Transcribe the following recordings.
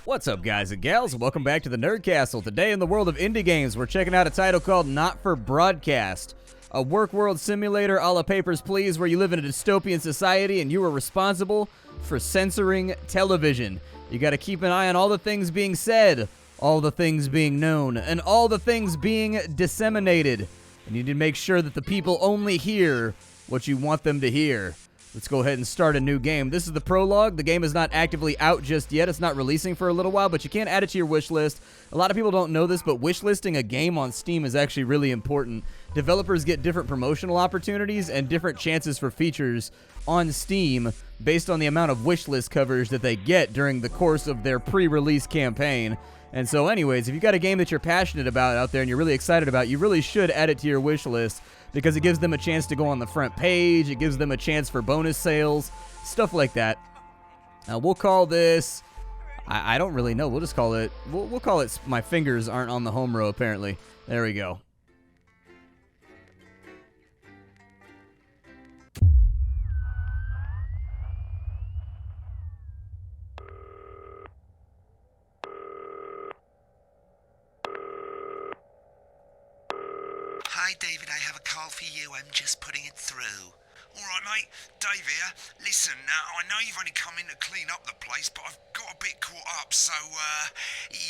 What's up, guys and gals? Welcome back to the Nerd Castle. Today in the world of indie games, we're checking out a title called Not for Broadcast, a work world simulator a la Papers, Please, where you live in a dystopian society and you are responsible for censoring television. You gotta keep an eye on all the things being said, all the things being known, and all the things being disseminated. And you need to make sure that the people only hear what you want them to hear. Let's go ahead and start a new game. This is the prologue. The game is not actively out just yet. It's not releasing for a little while, but you can add it to your wish list. A lot of people don't know this, but wish listing a game on Steam is actually really important. Developers get different promotional opportunities and different chances for features on Steam based on the amount of wish list coverage that they get during the course of their pre-release campaign. And so anyways, if you've got a game that you're passionate about out there and you're really excited about, you really should add it to your wish list because it gives them a chance to go on the front page, it gives them a chance for bonus sales, stuff like that. We'll call this, I don't really know, we'll just call it, we'll call it My Fingers Aren't on the Home Row, apparently. There we go. Hi, David, I have a call for you. I'm just putting it through. All right, mate. Dave here. Listen, I know you've only come in to clean up the place, but I've got a bit caught up, so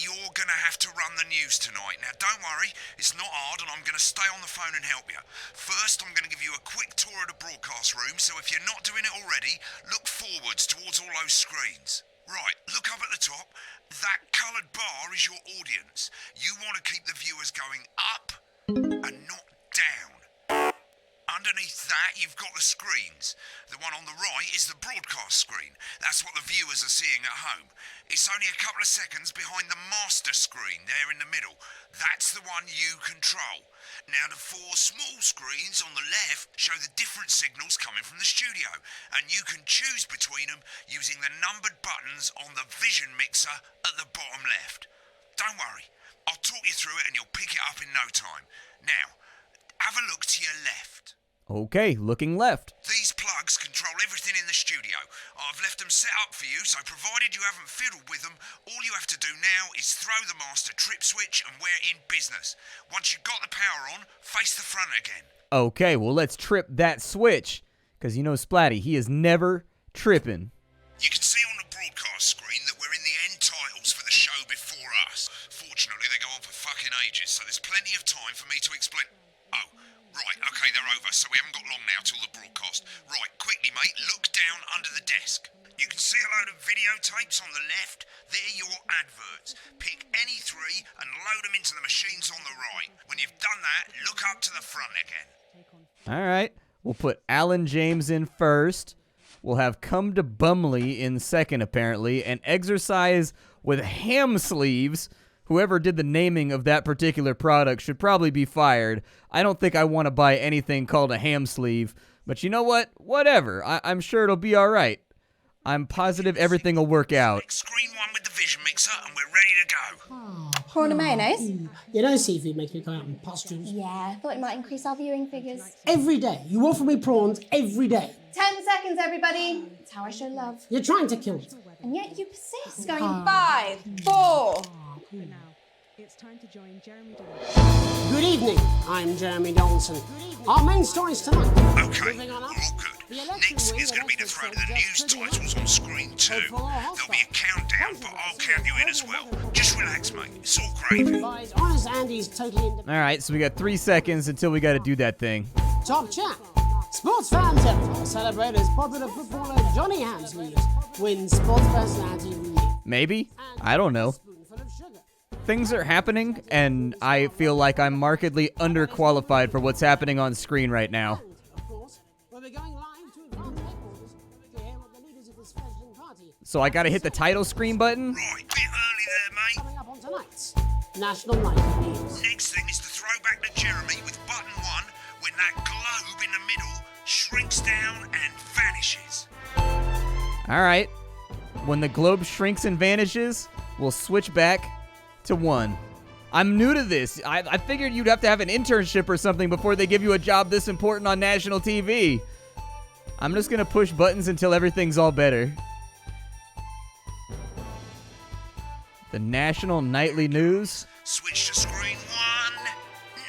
you're going to have to run the news tonight. Now, don't worry. It's not hard, and I'm going to stay on the phone and help you. First, I'm going to give you a quick tour of the broadcast room, so if you're not doing it already, look forwards towards all those screens. Right, look up at the top. That coloured bar is your audience. You want to keep the viewers going up and not down. Underneath that, you've got the screens. The one on the right is the broadcast screen. That's what the viewers are seeing at home. It's only a couple of seconds behind the master screen there in the middle. That's the one you control. Now, the four small screens on the left show the different signals coming from the studio, and you can choose between them using the numbered buttons on the vision mixer at the bottom left. Don't worry. I'll talk you through it and you'll pick it up in no time. Now, have a look to your left. Okay, looking left. These plugs control everything in the studio. I've left them set up for you, so provided you haven't fiddled with them, all you have to do now is throw the master trip switch and we're in business. Once you've got the power on, face the front again. Okay, well let's trip that switch. Because you know Splatty, he is never tripping. You can see on the broadcast screen that we're in the end titles for the show before us. Fortunately, they go on for fucking ages, so there's plenty of time for me to explain. Oh, right, okay, they're over, so we haven't got long now till the broadcast. Right, quickly, mate, look down under the desk. You can see a load of videotapes on the left. They're your adverts. Pick any three and load them into the machines on the right. When you've done that, look up to the front again. All right, we'll put Alan James in first. We'll have Come to Bumley in second, apparently, and Exercise with Ham Sleeves. Whoever did the naming of that particular product should probably be fired. I don't think I want to buy anything called a ham sleeve, but you know what? Whatever. I'm sure it'll be all right. I'm positive everything will work out. Screen one with the vision mixer, and we're ready to go. Prawn and mayonnaise? You know seafood makes me go out in pustules. Yeah, I thought it might increase our viewing figures. Every day. You offer me prawns every day. 10 seconds, everybody. That's how I show love. You're trying to kill it. And yet you persist. Going 5, 4. But now, it's time to join Jeremy Donaldson. Good evening. I'm Jeremy Donaldson. Our main stories tonight. Okay, we're all good. Next is going to be the throw to the news titles on screen 2. There'll be a countdown, but I'll count you in as well. Just relax, mate. It's all gravy. Honest Andy's totally independent. All right, so we got 3 seconds until we got to do that thing. Top chat. Sports fans everywhere celebrate as popular footballer Johnny Hamsleeves wins Sports Personality of the Year. Maybe? I don't know. Spoonful of sugar. Things are happening, and I feel like I'm markedly underqualified for what's happening on screen right now. Of course, we'll be going live to advanced headquarters to hear what the leaders of this fledgling party So I gotta hit the title screen button? Right, bit early there, mate. coming up on tonight's National Night of News. Next thing is to throw back to Jeremy with button 1 when that globe in the middle shrinks down and vanishes. All right. When the globe shrinks and vanishes, we'll switch back to 1. I'm new to this. I figured you'd have to have an internship or something before they give you a job this important on national TV. I'm just going to push buttons until everything's all better. The National Nightly News. Switch to screen 1.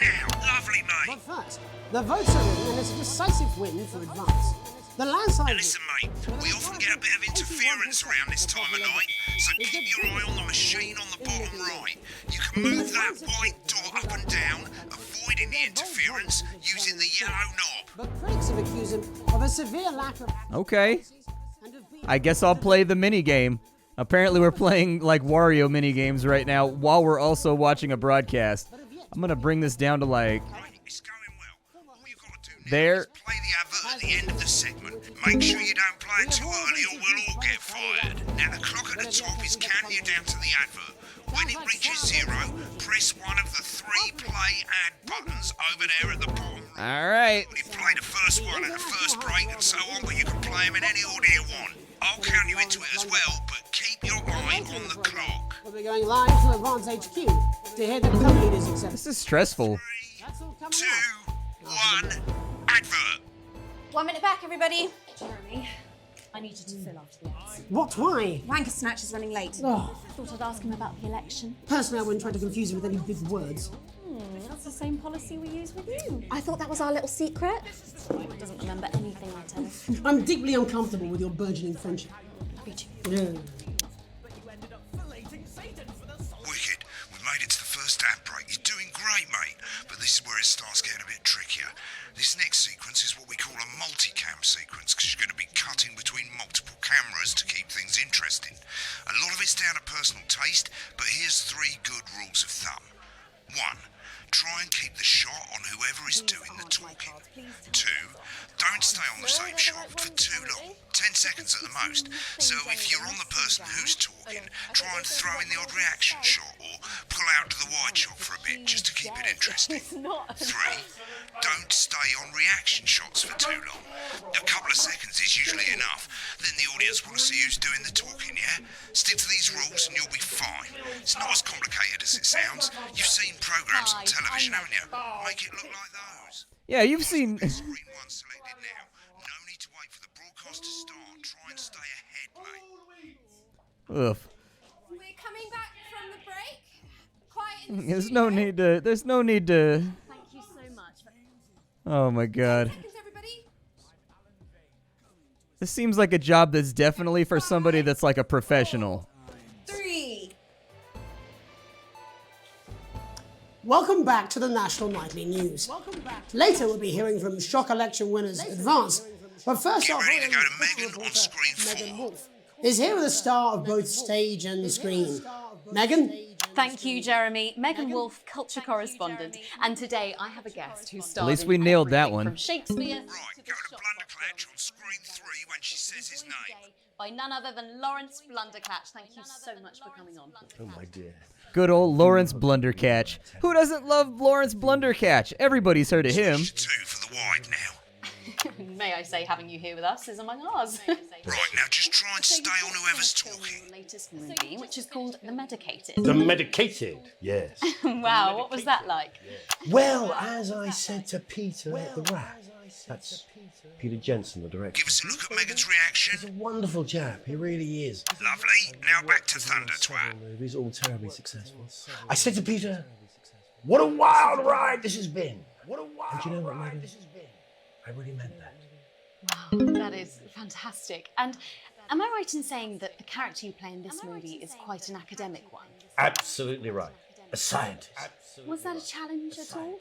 Now, lovely, But mate. first, the votes are in, and it's a decisive win for Advance. The landslide. Listen, mate, we often get a bit of interference around this time of night, so keep your eye on the machine on the bottom right. You can move that white dot up and down, avoiding the interference using the yellow knob. But critics have accused him of a severe lack of. Okay. And of being I guess I'll play the mini game. Apparently we're playing like Wario mini games right now while we're also watching a broadcast. I'm gonna bring this down to like Right, it's going well. All you've got to do now there. is play the advert at the end of the segment. Make sure you don't play it too early or we'll all get fired. Now the clock at the top is counting you down to the advert. When it reaches 0, press one of the 3 play ad buttons over there at the bottom. All right. You play the first one at the first break and so on, but you can play them in any order you want. I'll count you into it as well, but keep your eye on the clock. We'll be going live to Advance HQ to hear the co-leaders accept. This is stressful. 2, 1, advert. 1 minute back, everybody. Jeremy, I need you to fill after the ads. What? Why? Wanker Snatch is running late. Oh, Thought I'd ask him about the election. personally, I wouldn't try to confuse him with any big words. That's the same policy we use with you. I thought that was our little secret. He doesn't remember anything I tell him. I'm deeply uncomfortable with your burgeoning friendship. Yeah. Wicked. We made it to the first ad break. You're doing great, mate. But this is where it starts getting a bit trickier. This next sequence is what we call a multicam sequence, because you're going to be cutting between multiple cameras to keep things interesting. A lot of it's down to personal taste, but here's 3 good rules of thumb. 1. Try and keep the shot on whoever is doing the talking. 2. Don't stay on the same shot for too long, 10 seconds at the most. So if you're on the person who's talking, try and throw in the odd reaction shot or pull out to the wide shot for a bit just to keep it interesting. 3. Don't stay on reaction shots for too long. A couple of seconds is usually enough. Then the audience want to see who's doing the talking, yeah? Stick to these rules and you'll be fine. It's not as complicated as it sounds. You've seen programs on television, haven't you? Make it look like those. Yeah, you've seen. Screen 1 selected now. No need to wait for the broadcast to start. Try and stay ahead, mate. Ugh. We're coming back from the break. Quiet in the There's no need to. There's no need to. Thank you so much. Oh my god. seconds, everybody. This seems like a job that's definitely for somebody that's like a professional. 3. Welcome back to the National Nightly News. Later, we'll be hearing from shock election winners Advance. But first Get off, ready to go to local Megan on reporter screen Megan 4. Wolf is here with a star of both stage and screen. Megan? Thank you, Jeremy. Megan Wolf, culture correspondent. And today I have a guest who starred least in we nailed that everything one. From Shakespeare Right, go to Blunderclatch on screen 3 when she says his name. by none other than Lawrence Blunderclatch. Thank you so much for coming on. Oh my dear. Good old Lawrence Blundercatch. Who doesn't love Lawrence Blundercatch? Everybody's heard of him. 2 for the wide now. May I say, having you here with us is among ours. Right, now just try and stay on whoever's talking. Latest movie, which is called The Medicated. The medicated, yes. Wow, what was that like? Well, as I said to Peter the Rat, that's Peter Jensen, the director. Give us a look at Megan's He's a reaction. wonderful chap, he really is. Lovely. Now back to Thunder Twat. Movies all terribly successful. I said to Peter, what a wild ride this has been. What a wild you know what, ride this has been. I really meant that. Wow, that is fantastic. And am I right in saying that the character you play in this movie is quite an academic one? Absolutely right. A scientist. Was that a challenge at all?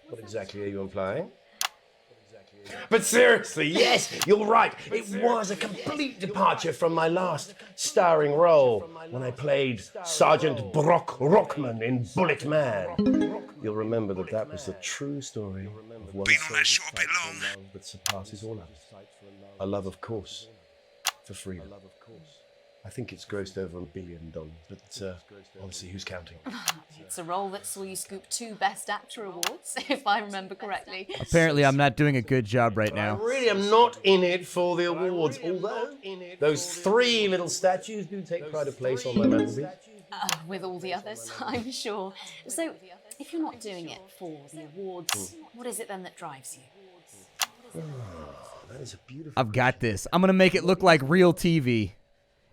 What exactly are you implying? But seriously, yes, you're right. It was a complete departure from my last starring role when I played Sergeant Brock Rockman in Bullet Man. You'll remember that that was the true story of one Been on that soldier's show a bit fight for long. love that surpasses all others. A love, of course, for freedom. I think it's grossed over $1 billion, but obviously, who's counting? It's a role that saw you scoop 2 Best Actor awards, if I remember correctly. Apparently, I'm not doing a good job right I now. really am not in it for the awards, although those 3 little statues do take pride of place on my mantelpiece. With all the others, I'm sure. So, if you're not doing it for the awards, what is it then that drives you? That is a beautiful. I've got this. I'm gonna make it look like real TV.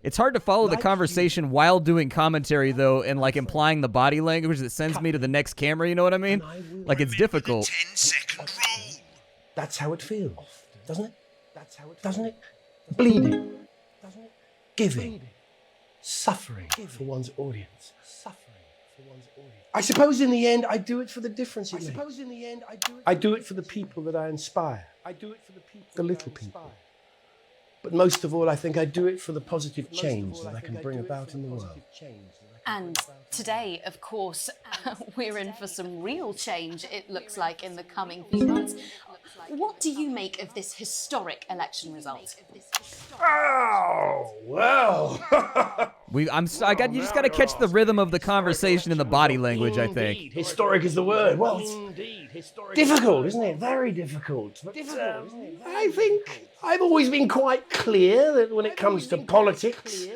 It's hard to follow the conversation while doing commentary, though, and, like, implying the body language that sends me to the next camera, you know what I mean? Like, it's difficult. 10-second rule. That's how it feels, doesn't it? Doesn't it? Bleeding. Giving. Suffering for one's audience. I suppose in the end, I do it for the difference it makes. I do it for the people that I inspire. The little people. But most of all, I think I do it for the positive change that I can bring about in the world. And today, of course, we're in for some real change, it looks like, in the coming few months. What do you make of this historic election result? Oh, well. You just got to catch the rhythm of the conversation and the body language, I think. Historic is the word. Well, it's difficult, isn't it? Very difficult. But, I think I've always been quite clear that when it comes to politics,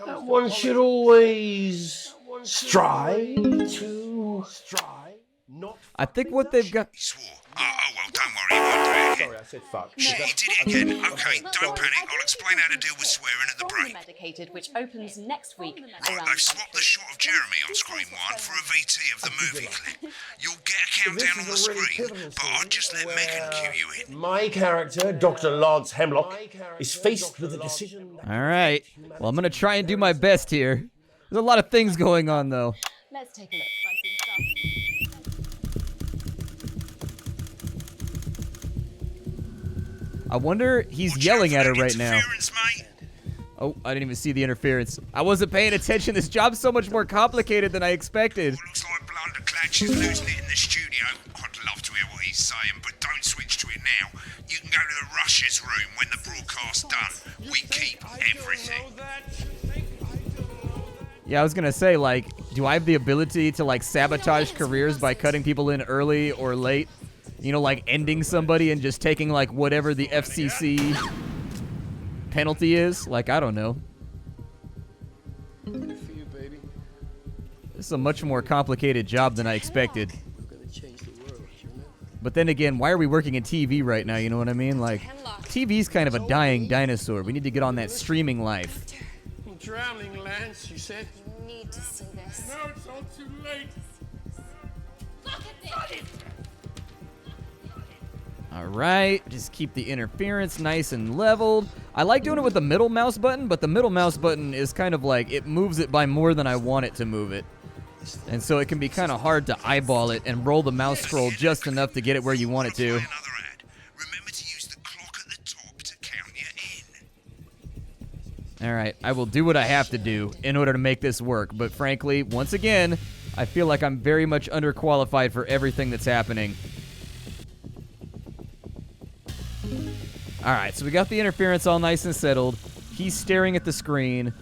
one should always strive to I think what they've got... He swore. Oh, well, don't worry, he won't do it again. Sorry, I said fuck. He did it again. Okay, don't panic. I'll explain how to deal with swearing at the break. Medicated, which opens next week. Right, they've swapped the shot of Jeremy on screen 1 for a VT of the movie clip. You'll get a countdown on the screen, but I'll just let Megan cue you in. My character, Dr. Lods Hemlock, is faced with a decision. All right. Well, I'm going to try and do my best here. There's a lot of things going on, though. Let's take a look. I wonder he's Watch yelling out at for her that right now. interference, mate. Oh, I didn't even see the interference. I wasn't paying attention. This job's so much more complicated than I expected. Looks like Blunderclatch is losing it in the studio. I'd love to hear what he's saying, but don't switch to it now. You can go to the Russia's room when the broadcast's done. We keep everything. Yeah, I was going to say, like, do I have the ability to, like, sabotage careers by cutting people in early or late? You know, like ending somebody and just taking, like, whatever the FCC penalty is? Like, I don't know. This is a much more complicated job than I expected. But then again, why are we working in TV right now? You know what I mean? Like, TV's kind of a dying dinosaur. We need to get on that streaming life. I'm drowning, Lance, you said. You need to see this. No, it's all too late. Look at this! All right, just keep the interference nice and leveled. I like doing it with the middle mouse button, but the middle mouse button is kind of like, it moves it by more than I want it to move it. And so it can be kind of hard to eyeball it and roll the mouse scroll just enough to get it where you want it to. Another ad. Remember to use the clock at the top to count you in. All right, I will do what I have to do in order to make this work. But frankly, once again, I feel like I'm very much underqualified for everything that's happening. All right, so we got the interference all nice and settled. He's staring at the screen.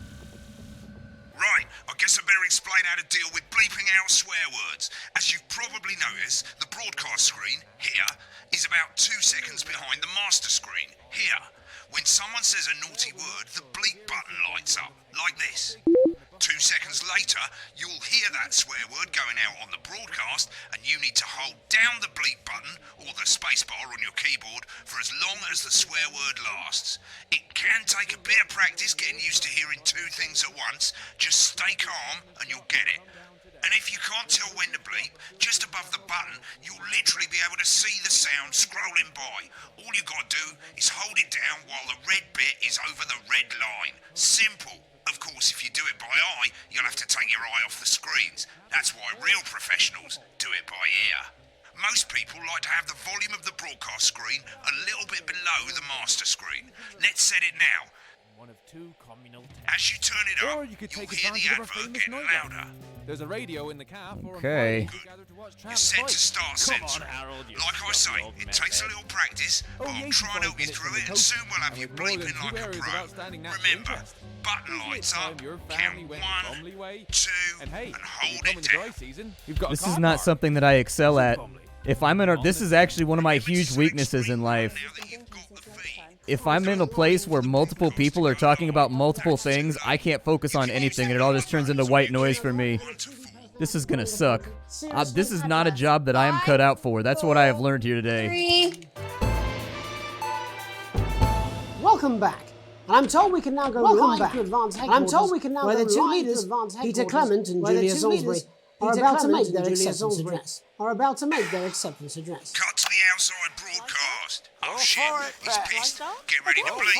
Right, I guess I better explain how to deal with bleeping out swear words. As you've probably noticed, the broadcast screen, here, is about 2 seconds behind the master screen, here. When someone says a naughty word, the bleep button lights up, like this. 2 seconds later, you'll hear that swear word going out on the broadcast, and you need to hold down the bleep button, or the spacebar on your keyboard, for as long as the swear word lasts. It can take a bit of practice getting used to hearing 2 things at once. Just stay calm, and you'll get it. And if you can't tell when to bleep, just above the button, you'll literally be able to see the sound scrolling by. All you gotta do is hold it down while the red bit is over the red line. Simple. Of course, if you do it by eye, you'll have to take your eye off the screens. That's why real professionals do it by ear. Most people like to have the volume of the broadcast screen a little bit below the master screen. Let's set it now. One of 2 communal As you turn it up, Or you could you'll take hear the advantage of our advert famous getting night out. louder. There's a radio in the car for Okay. employees who gather to watch You're champs set fight. to start censoring. Harold, you Like I say, sloppy old it takes a little practice, but Only I'll try and help you 85 through minutes it, in and the soon we'll have coast, you and with more than bleeping 2 like a areas of pro. outstanding natural Remember, interest. button Maybe lights it's time up, your count family went 1, Bromley way. 2, And hey, and when hold you come in it the dry down. season, you've got This a is car not park. something that I excel at. Bromley. If I'm in a, this is actually one of my huge weaknesses in life. Now that you've got the feed, If I'm in a place where multiple people are talking about multiple things, I can't focus on anything, and it all just turns into white noise for me. This is gonna suck. This is not a job that I am cut out for. That's what I have learned here today. 3. Welcome back. And I'm told we can now go back to advance headquarters. I'm told we can now where the two leaders, Peter Clement and Julia Salisbury, are about to make their acceptance address. Cut to the outside broadcast. Oh shit, he's pissed. Get ready to bleed.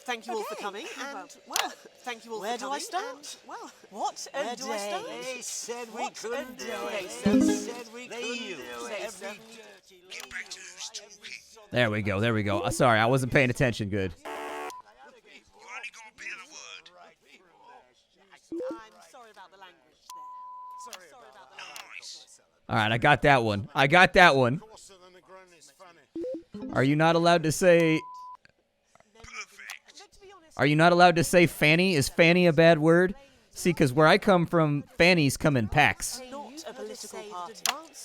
Thank you all for coming, and, well, thank you all for coming. Where do I start? Well, what a day. They said we couldn't do it. Get back to who's talking. There we go. Sorry, I wasn't paying attention good. You only got a bit of the word. I'm sorry about the language there. Sorry about the language. Nice. All right, I got that one. Are you not allowed to say... Are you not allowed to say fanny? Is fanny a bad word? See, because where I come from, fannies come in packs. Not a political party.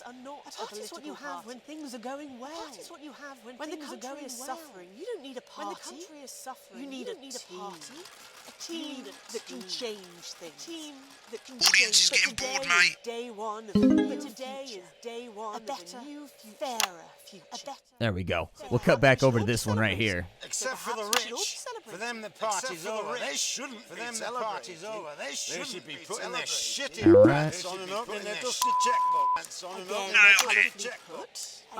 A party is what you have when things are going well. A party is what you have when things are going well. Suffering. You don't need a party. When the country is suffering, you need a party. A team that can change things. A team that can Audience is getting bored, mate. But today is day one of a better, fairer future. There we go. We'll cut back over to this one right here. Except for the rich. For them the party's over. They shouldn't. For them the party's over. They should be putting their shitty pants on and opening their dusty checkbook. Pants on and opening their dusty checkbook.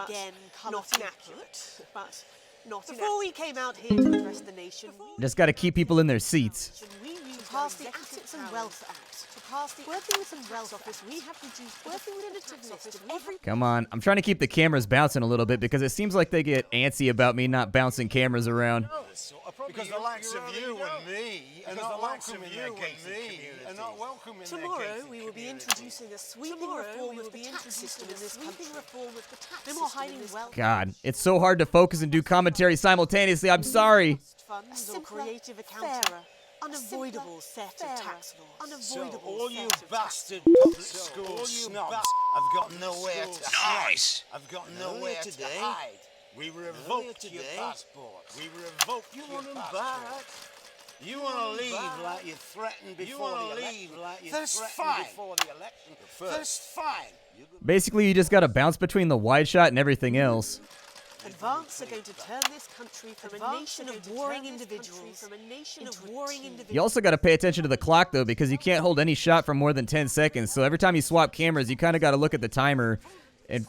Again, not inaccurate, but not before we came out here to address the nation, Just got to keep people in their seats. we used to pass the Assets and Wealth Act. To pass the Working with some Wealth Office, we have produced working within a tax office of every. Come on. I'm trying to keep the cameras bouncing a little bit because it seems like they get antsy about me not bouncing cameras around. Because the likes of you and me are not welcome in their gated communities. Tomorrow we will be introducing a sweeping reform of the tax system in this country. No more hiding wealth. God, it's so hard to focus and do commentary simultaneously. I'm sorry. Funds or creative accounting. Unavoidable set of tax laws. So all you bastard public school snobs have got nowhere to hide. Nice. I've got nowhere to hide. We revoked your passport. We revoked your passport. You want to leave like you threatened before the election. That's fine. That's fine. Basically, you just got to bounce between the wide shot and everything else. Advance are going to turn this country from a nation of warring individuals into warring individuals. You also got to pay attention to the clock, though, because you can't hold any shot for more than 10 seconds. So every time you swap cameras, you kind of got to look at the timer and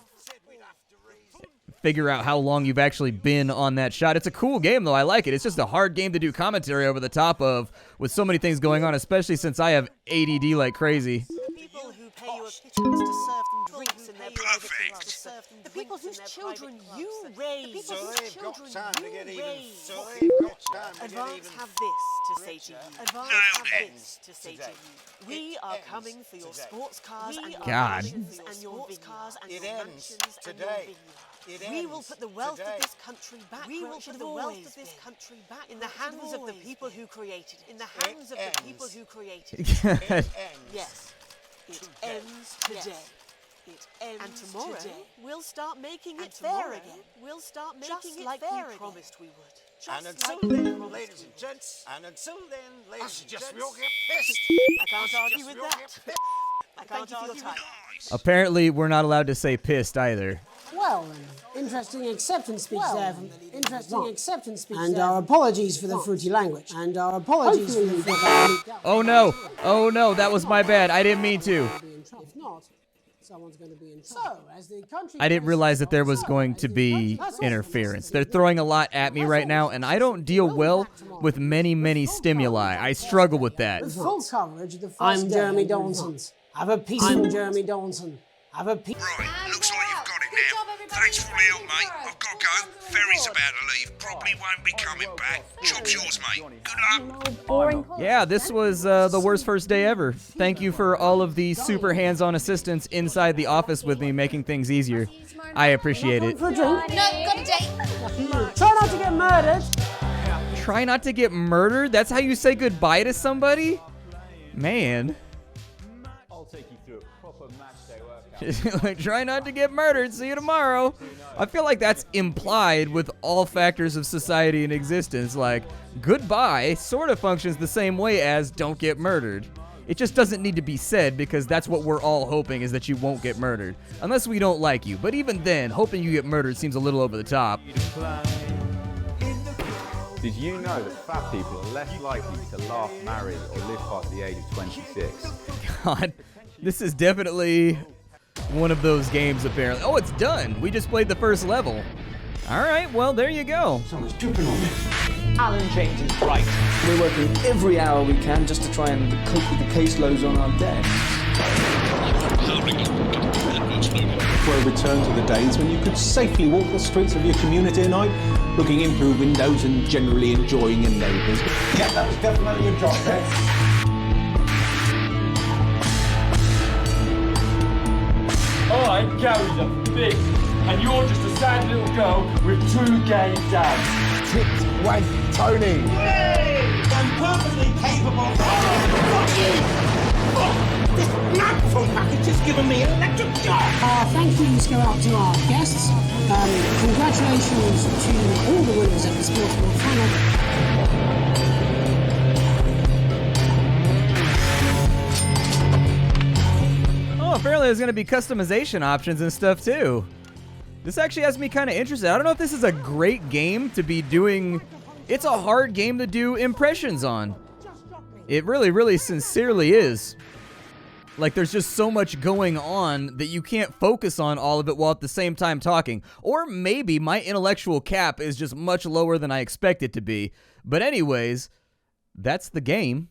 figure out how long you've actually been on that shot. It's a cool game, though. I like it. It's just a hard game to do commentary over the top of with so many things going on, especially since I have ADD like crazy. People who pay you a pittance to serve them drinks in their private clubs. The people whose children you raise. So they've got time to get even. Advance have this to say to you. Advance have this to say to you. We are coming for your sports cars and your mansions and your cars and your mansions and your vineyards. We will put the wealth of this country back. We will put the wealth of this country back in the hands of the people who created it. In the hands of the people who created it. Yes. It ends today. It ends and tomorrow today. We'll start making it fair again. We'll start making it like we promised we would. And until then, ladies and gents, ladies and gents, we all get pissed. I can't argue with that. I can't argue with that. Apparently, we're not allowed to say pissed either. Well, interesting acceptance speech there. And our apologies for the fruity language. Oh no, that was my bad. I didn't mean to. If not, someone's going to be in trouble. I didn't realize that there was going to be interference. They're throwing a lot at me right now, and I don't deal well with many stimuli. I struggle with that. Full coverage of the I'm Jeremy Donson. Have a piece. I'm Jeremy Donson. Have a piece. Right, looks like you've got it now. Thanks for all the help, mate. I've got to go. Ferry's about to leave. Probably won't be coming back. Job's yours, mate. Good luck. Yeah, this was the worst first day ever. Thank you for all of the super hands-on assistants inside the office with me, making things easier. I appreciate it. For a drink. No, got a date. Try not to get murdered. Try not to get murdered? That's how you say goodbye to somebody? Man. I'll take you through a proper match day workout. Like, try not to get murdered. See you tomorrow. I feel like that's implied with all factors of society in existence. Like, goodbye sort of functions the same way as don't get murdered. It just doesn't need to be said because that's what we're all hoping is that you won't get murdered. Unless we don't like you. But even then, hoping you get murdered seems a little over the top. Did you know that fat people are less likely to laugh, marry, or live past the age of 26? God, this is definitely one of those games, apparently. Oh, it's done. We just played the first level. All right, well, there you go. Someone's dripping on me. Alan James is right. We're working every hour we can just to try and cope with the caseloads on our desk. For a return to the days when you could safely walk the streets of your community at night, looking in through windows and generally enjoying your neighbours. Yeah, that was definitely a drop there. I'm Gary the Big, and you're just a sad little girl with 2 gay dads. Tit wank Tony. Hey! I'm perfectly capable of... Fuck you! Fuck! This microphone package has given me an electric shock! Thank yous go out to our guests. Congratulations to all the winners at the Sports World Final. Oh, apparently there's going to be customization options and stuff, too. This actually has me kind of interested. I don't know if this is a great game to be doing... It's a hard game to do impressions on. It really, really sincerely is. Like, there's just so much going on that you can't focus on all of it while at the same time talking. Or maybe my intellectual cap is just much lower than I expect it to be. But anyways, that's the game.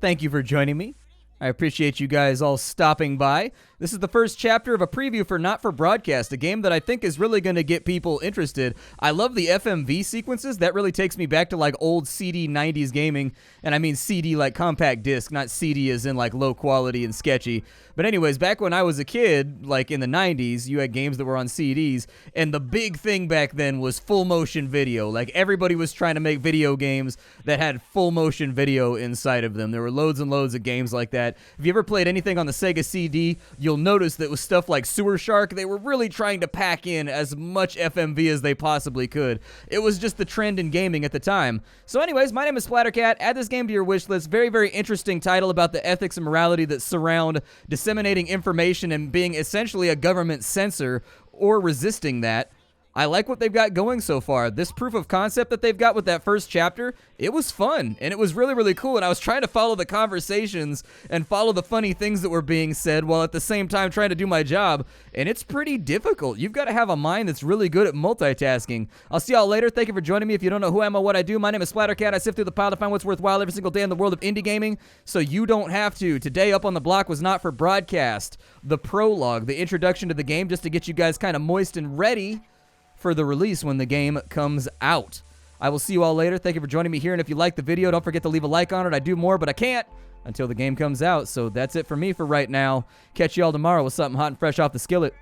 Thank you for joining me. I appreciate you guys all stopping by. This is the first chapter of a preview for Not For Broadcast, a game that I think is really going to get people interested. I love the FMV sequences. That really takes me back to like old CD 90s gaming, and I mean CD like compact disc, not CD as in like low quality and sketchy. But anyways, back when I was a kid, like in the 90s, you had games that were on CDs, and the big thing back then was full motion video. Like everybody was trying to make video games that had full motion video inside of them. There were loads and loads of games like that. If you ever played anything on the Sega CD, you'll notice that with stuff like Sewer Shark, they were really trying to pack in as much FMV as they possibly could. It was just the trend in gaming at the time. So anyways, my name is Splattercat. Add this game to your wish list. Very, very interesting title about the ethics and morality that surround disseminating information and being essentially a government censor or resisting that. I like what they've got going so far. This proof of concept that they've got with that first chapter, it was fun, and it was really, really cool, and I was trying to follow the conversations and follow the funny things that were being said while at the same time trying to do my job, and it's pretty difficult. You've got to have a mind that's really good at multitasking. I'll see y'all later. Thank you for joining me. If you don't know who I am or what I do, my name is Splattercat. I sift through the pile to find what's worthwhile every single day in the world of indie gaming, so you don't have to. Today up on the block was Not For Broadcast, the prologue, the introduction to the game, just to get you guys kind of moist and ready for the release when the game comes out. I will see you all later. Thank you for joining me here, and if you like the video, don't forget to leave a like on it. I do more, but I can't until the game comes out, so that's it for me for right now. Catch you all tomorrow with something hot and fresh off the skillet.